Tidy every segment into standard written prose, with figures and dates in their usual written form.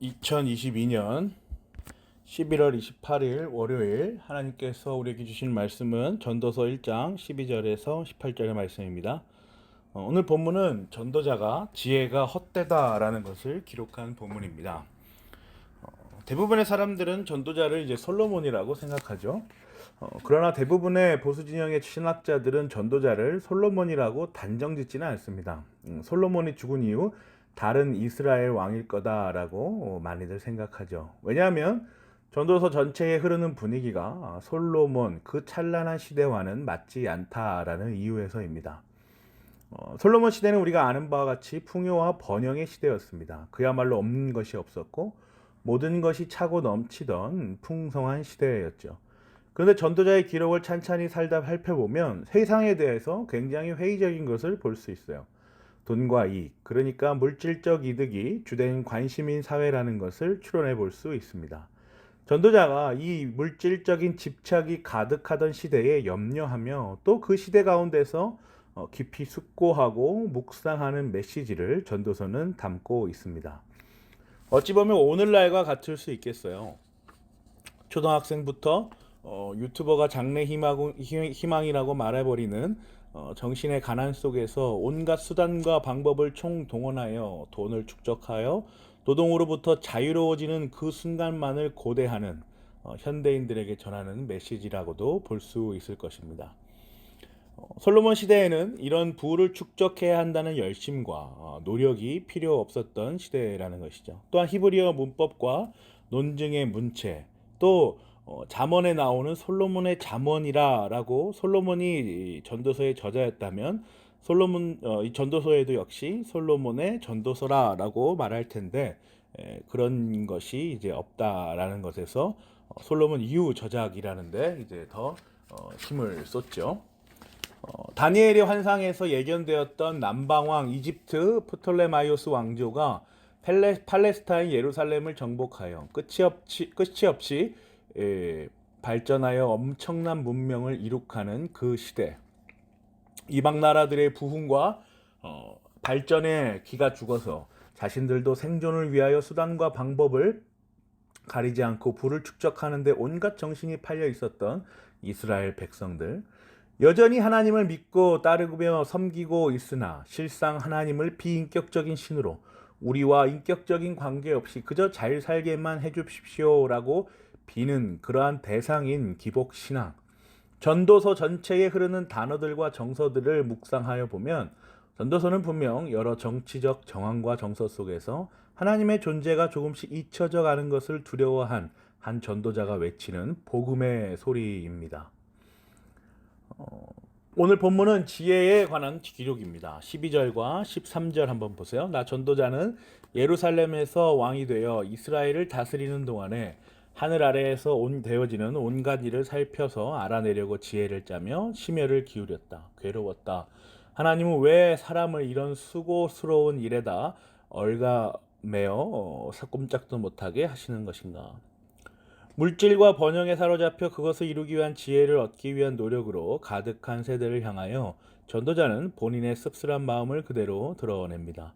2022년 11월 28일 월요일 하나님께서 우리에게 주신 말씀은 전도서 1장 12절에서 18절의 말씀입니다. 오늘 본문은 전도자가 지혜가 헛되다라는 것을 기록한 본문입니다. 대부분의 사람들은 전도자를 이제 솔로몬이라고 생각하죠. 그러나 대부분의 보수 진영의 신학자들은 전도자를 솔로몬이라고 단정짓지는 않습니다. 솔로몬이 죽은 이후 다른 이스라엘 왕일 거다라고 많이들 생각하죠. 왜냐하면 전도서 전체에 흐르는 분위기가 솔로몬 그 찬란한 시대와는 맞지 않다라는 이유에서입니다. 솔로몬 시대는 우리가 아는 바와 같이 풍요와 번영의 시대였습니다. 그야말로 없는 것이 없었고 모든 것이 차고 넘치던 풍성한 시대였죠. 그런데 전도자의 기록을 찬찬히 살펴보면 세상에 대해서 굉장히 회의적인 것을 볼 수 있어요. 돈과 이익, 그러니까 물질적 이득이 주된 관심인 사회라는 것을 추론해 볼 수 있습니다. 전도자가 이 물질적인 집착이 가득하던 시대에 염려하며 또 그 시대 가운데서 깊이 숙고하고 묵상하는 메시지를 전도서는 담고 있습니다. 어찌 보면 오늘날과 같을 수 있겠어요. 초등학생부터 유튜버가 장래 희망이라고 말해버리는 정신의 가난 속에서 온갖 수단과 방법을 총동원하여 돈을 축적하여 노동으로부터 자유로워지는 그 순간만을 고대하는 현대인들에게 전하는 메시지라고도 볼 수 있을 것입니다. 솔로몬 시대에는 이런 부를 축적해야 한다는 열심과 노력이 필요 없었던 시대라는 것이죠. 또한 히브리어 문법과 논증의 문체, 또 잠언에 나오는 솔로몬의 잠언이라라고 솔로몬이 전도서의 저자였다면 이 전도서에도 역시 솔로몬의 전도서라라고 말할 텐데 그런 것이 이제 없다라는 것에서 솔로몬 이후 저작이라는데 이제 더 힘을 쏟죠. 다니엘의 환상에서 예견되었던 남방왕 이집트 프톨레마이오스 왕조가 팔레스타인 예루살렘을 정복하여 끝이 없이 발전하여 엄청난 문명을 이룩하는 그 시대. 이방 나라들의 부흥과 발전에 기가 죽어서 자신들도 생존을 위하여 수단과 방법을 가리지 않고 부를 축적하는 데 온갖 정신이 팔려 있었던 이스라엘 백성들. 여전히 하나님을 믿고 따르며 섬기고 있으나 실상 하나님을 비인격적인 신으로 우리와 인격적인 관계없이 그저 잘 살게만 해주십시오라고 비는 그러한 대상인 기복신앙. 전도서 전체에 흐르는 단어들과 정서들을 묵상하여 보면 전도서는 분명 여러 정치적 정황과 정서 속에서 하나님의 존재가 조금씩 잊혀져 가는 것을 두려워한 한 전도자가 외치는 복음의 소리입니다. 오늘 본문은 지혜에 관한 기록입니다. 12절과 13절 한번 보세요. 나 전도자는 예루살렘에서 왕이 되어 이스라엘을 다스리는 동안에 하늘 아래에서 되어지는 온갖 일을 살펴서 알아내려고 지혜를 짜며 심혈을 기울였다. 괴로웠다. 하나님은 왜 사람을 이런 수고스러운 일에다 얽매어 꼼짝도 못하게 하시는 것인가? 물질과 번영에 사로잡혀 그것을 이루기 위한 지혜를 얻기 위한 노력으로 가득한 세대를 향하여 전도자는 본인의 씁쓸한 마음을 그대로 드러냅니다.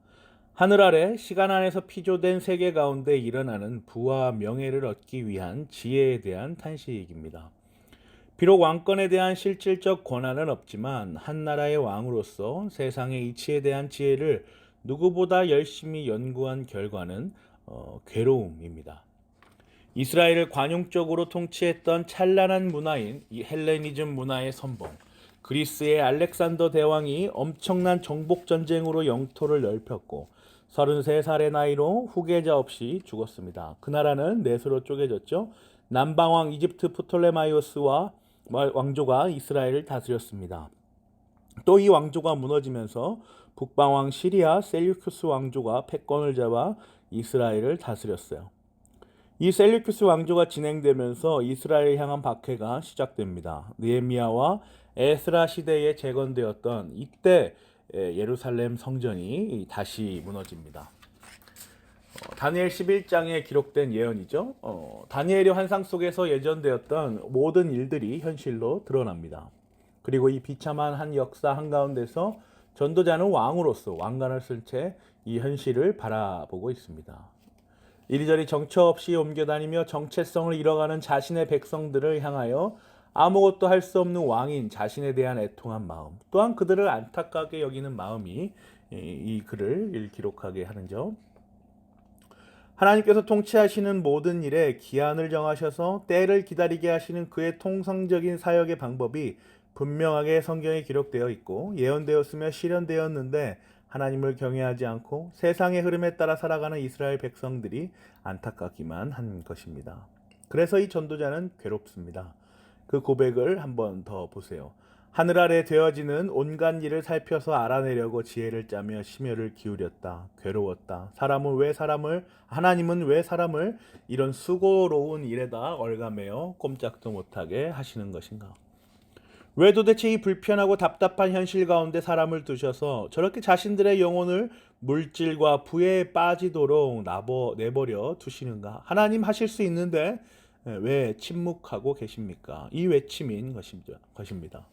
하늘 아래 시간 안에서 피조된 세계 가운데 일어나는 부와 명예를 얻기 위한 지혜에 대한 탄식입니다. 비록 왕권에 대한 실질적 권한은 없지만 한 나라의 왕으로서 세상의 이치에 대한 지혜를 누구보다 열심히 연구한 결과는 괴로움입니다. 이스라엘을 관용적으로 통치했던 찬란한 문화인 이 헬레니즘 문화의 선봉, 그리스의 알렉산더 대왕이 엄청난 정복 전쟁으로 영토를 넓혔고 33살의 나이로 후계자 없이 죽었습니다. 그 나라는 넷으로 쪼개졌죠. 남방왕 이집트 프톨레마이오스와 왕조가 이스라엘을 다스렸습니다. 또 이 왕조가 무너지면서 북방왕 시리아 셀류큐스 왕조가 패권을 잡아 이스라엘을 다스렸어요. 이 셀류큐스 왕조가 진행되면서 이스라엘 향한 박해가 시작됩니다. 느헤미야와 에스라 시대에 재건되었던 이때 예루살렘 성전이 다시 무너집니다. 다니엘 11장에 기록된 예언이죠. 다니엘의 환상 속에서 예전되었던 모든 일들이 현실로 드러납니다. 그리고 이 비참한 한 역사 한가운데서 전도자는 왕으로서 왕관을 쓴 채 이 현실을 바라보고 있습니다. 이리저리 정처 없이 옮겨다니며 정체성을 잃어가는 자신의 백성들을 향하여 아무것도 할 수 없는 왕인 자신에 대한 애통한 마음, 또한 그들을 안타깝게 여기는 마음이 이 글을 기록하게 하는 점. 하나님께서 통치하시는 모든 일에 기한을 정하셔서 때를 기다리게 하시는 그의 통상적인 사역의 방법이 분명하게 성경에 기록되어 있고 예언되었으며 실현되었는데 하나님을 경외하지 않고 세상의 흐름에 따라 살아가는 이스라엘 백성들이 안타깝기만 한 것입니다. 그래서 이 전도자는 괴롭습니다. 그 고백을 한번 더 보세요. 하늘 아래 되어지는 온갖 일을 살펴서 알아내려고 지혜를 짜며 심혈을 기울였다. 괴로웠다. 하나님은 왜 사람을 이런 수고로운 일에다 얼가매어 꼼짝도 못하게 하시는 것인가? 왜 도대체 이 불편하고 답답한 현실 가운데 사람을 두셔서 저렇게 자신들의 영혼을 물질과 부에 빠지도록 내버려 두시는가? 하나님 하실 수 있는데 왜 침묵하고 계십니까? 이 외침인 것입니다.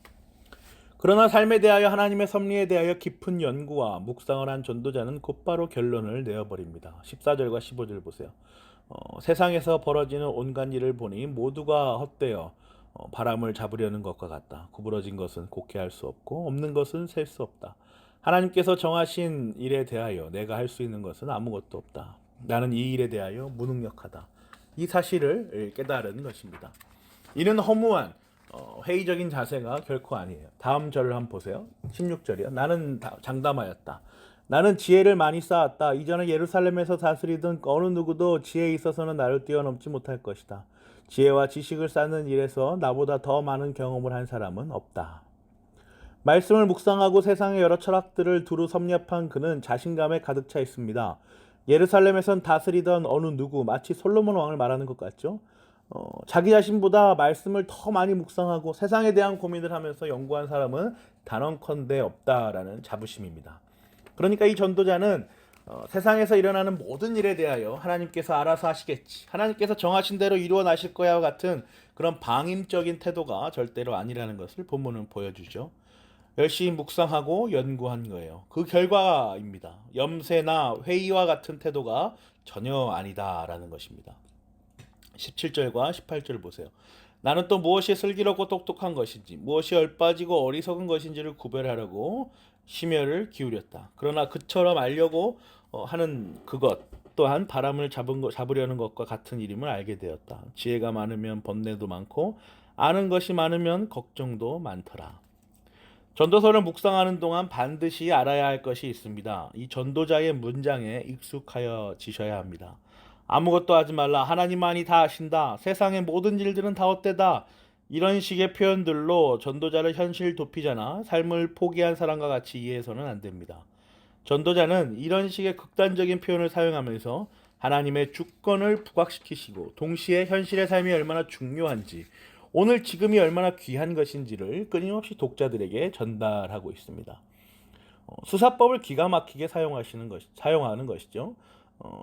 그러나 삶에 대하여 하나님의 섭리에 대하여 깊은 연구와 묵상을 한 전도자는 곧바로 결론을 내어버립니다. 14절과 15절 보세요. 세상에서 벌어지는 온갖 일을 보니 모두가 헛되어 바람을 잡으려는 것과 같다. 구부러진 것은 곡해 할 수 없고 없는 것은 셀 수 없다. 하나님께서 정하신 일에 대하여 내가 할 수 있는 것은 아무것도 없다. 나는 이 일에 대하여 무능력하다. 이 사실을 깨달은 것입니다. 이는 허무한 회의적인 자세가 결코 아니에요. 다음 절을 한번 보세요. 16절이요. 나는 장담하였다. 나는 지혜를 많이 쌓았다. 이전에 예루살렘에서 다스리던 어느 누구도 지혜에 있어서는 나를 뛰어넘지 못할 것이다. 지혜와 지식을 쌓는 일에서 나보다 더 많은 경험을 한 사람은 없다. 말씀을 묵상하고 세상의 여러 철학들을 두루 섭렵한 그는 자신감에 가득 차 있습니다. 예루살렘에선 다스리던 어느 누구, 마치 솔로몬 왕을 말하는 것 같죠? 자기 자신보다 말씀을 더 많이 묵상하고 세상에 대한 고민을 하면서 연구한 사람은 단언컨대 없다라는 자부심입니다. 그러니까 이 전도자는 세상에서 일어나는 모든 일에 대하여 하나님께서 알아서 하시겠지, 하나님께서 정하신 대로 이루어 나실 거야와 같은 그런 방임적인 태도가 절대로 아니라는 것을 본문은 보여주죠. 열심히 묵상하고 연구한 거예요. 그 결과입니다. 염세나 회의와 같은 태도가 전혀 아니다라는 것입니다. 17절과 18절 보세요. 나는 또 무엇이 슬기롭고 똑똑한 것인지 무엇이 얼빠지고 어리석은 것인지를 구별하려고 심혈을 기울였다. 그러나 그처럼 알려고 하는 그것 또한 바람을 잡으려는 것과 같은 일임을 알게 되었다. 지혜가 많으면 번뇌도 많고 아는 것이 많으면 걱정도 많더라. 전도서를 묵상하는 동안 반드시 알아야 할 것이 있습니다. 이 전도자의 문장에 익숙하여지셔야 합니다. 아무것도 하지 말라. 하나님만이 다 아신다. 세상의 모든 일들은 다 헛되다. 이런 식의 표현들로 전도자를 현실 도피자나 삶을 포기한 사람과 같이 이해해서는 안 됩니다. 전도자는 이런 식의 극단적인 표현을 사용하면서 하나님의 주권을 부각시키시고 동시에 현실의 삶이 얼마나 중요한지, 오늘 지금이 얼마나 귀한 것인지를 끊임없이 독자들에게 전달하고 있습니다. 수사법을 기가 막히게 사용하는 것이죠.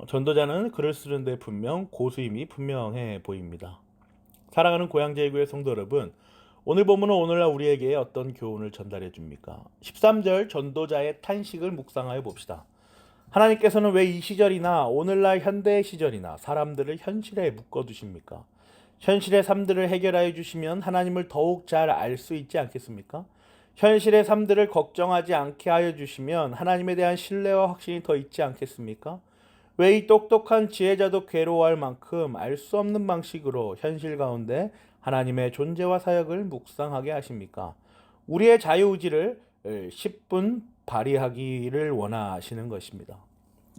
전도자는 글을 쓰는데 분명 고수임이 분명해 보입니다. 사랑하는 고향제일교회 성도 여러분, 오늘 본문은 오늘날 우리에게 어떤 교훈을 전달해 줍니까? 13절 전도자의 탄식을 묵상하여 봅시다. 하나님께서는 왜 이 시절이나 오늘날 현대의 시절이나 사람들을 현실에 묶어두십니까? 현실의 삶들을 해결하여 주시면 하나님을 더욱 잘 알 수 있지 않겠습니까? 현실의 삶들을 걱정하지 않게 하여 주시면 하나님에 대한 신뢰와 확신이 더 있지 않겠습니까? 왜 이 똑똑한 지혜자도 괴로워할 만큼 알 수 없는 방식으로 현실 가운데 하나님의 존재와 사역을 묵상하게 하십니까? 우리의 자유의지를 10분 발휘하기를 원하시는 것입니다.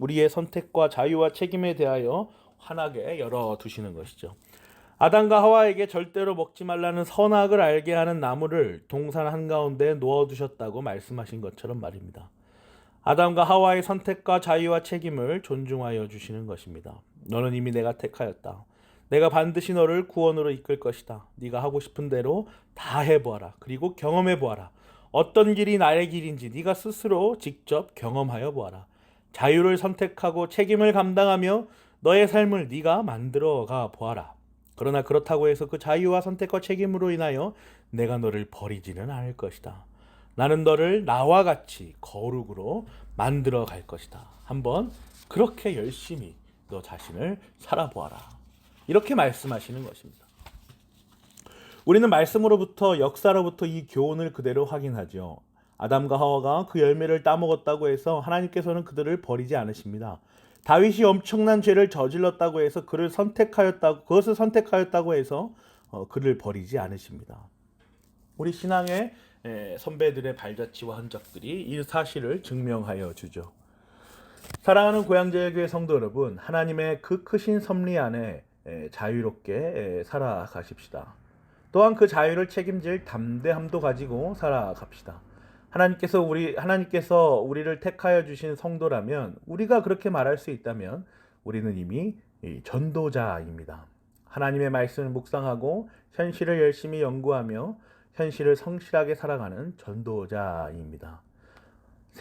우리의 선택과 자유와 책임에 대하여 환하게 열어두시는 것이죠. 아담과 하와에게 절대로 먹지 말라는 선악을 알게 하는 나무를 동산 한가운데 놓아두셨다고 말씀하신 것처럼 말입니다. 아담과 하와의 선택과 자유와 책임을 존중하여 주시는 것입니다. 너는 이미 내가 택하였다. 내가 반드시 너를 구원으로 이끌 것이다. 네가 하고 싶은 대로 다 해보아라. 그리고 경험해보아라. 어떤 길이 나의 길인지 네가 스스로 직접 경험하여 보아라. 자유를 선택하고 책임을 감당하며 너의 삶을 네가 만들어가 보아라. 그러나 그렇다고 해서 그 자유와 선택과 책임으로 인하여 내가 너를 버리지는 않을 것이다. 나는 너를 나와 같이 거룩으로 만들어 갈 것이다. 한번 그렇게 열심히 너 자신을 살아보아라. 이렇게 말씀하시는 것입니다. 우리는 말씀으로부터 역사로부터 이 교훈을 그대로 확인하죠. 아담과 하와가 그 열매를 따먹었다고 해서 하나님께서는 그들을 버리지 않으십니다. 다윗이 엄청난 죄를 저질렀다고 해서 그것을 선택하였다고 해서 그를 버리지 않으십니다. 우리 신앙의 선배들의 발자취와 흔적들이 이 사실을 증명하여 주죠. 사랑하는 고향제일교회 성도 여러분, 하나님의 그 크신 섭리 안에 자유롭게 살아가십시다. 또한 그 자유를 책임질 담대함도 가지고 살아갑시다. 하나님께서 우리를 택하여 주신 성도라면, 우리가 그렇게 말할 수 있다면 우리는 이미 전도자입니다. 하나님의 말씀을 묵상하고 현실을 열심히 연구하며 현실을 성실하게 살아가는 전도자입니다.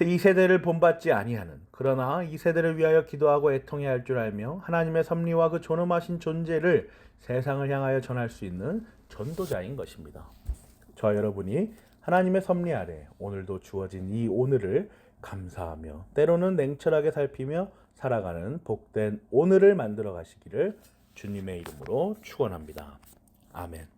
이 세대를 본받지 아니하는, 그러나 이 세대를 위하여 기도하고 애통해야 할 줄 알며 하나님의 섭리와 그 존엄하신 존재를 세상을 향하여 전할 수 있는 전도자인 것입니다. 저와 여러분이 하나님의 섭리 아래 오늘도 주어진 이 오늘을 감사하며 때로는 냉철하게 살피며 살아가는 복된 오늘을 만들어 가시기를 주님의 이름으로 축원합니다. 아멘.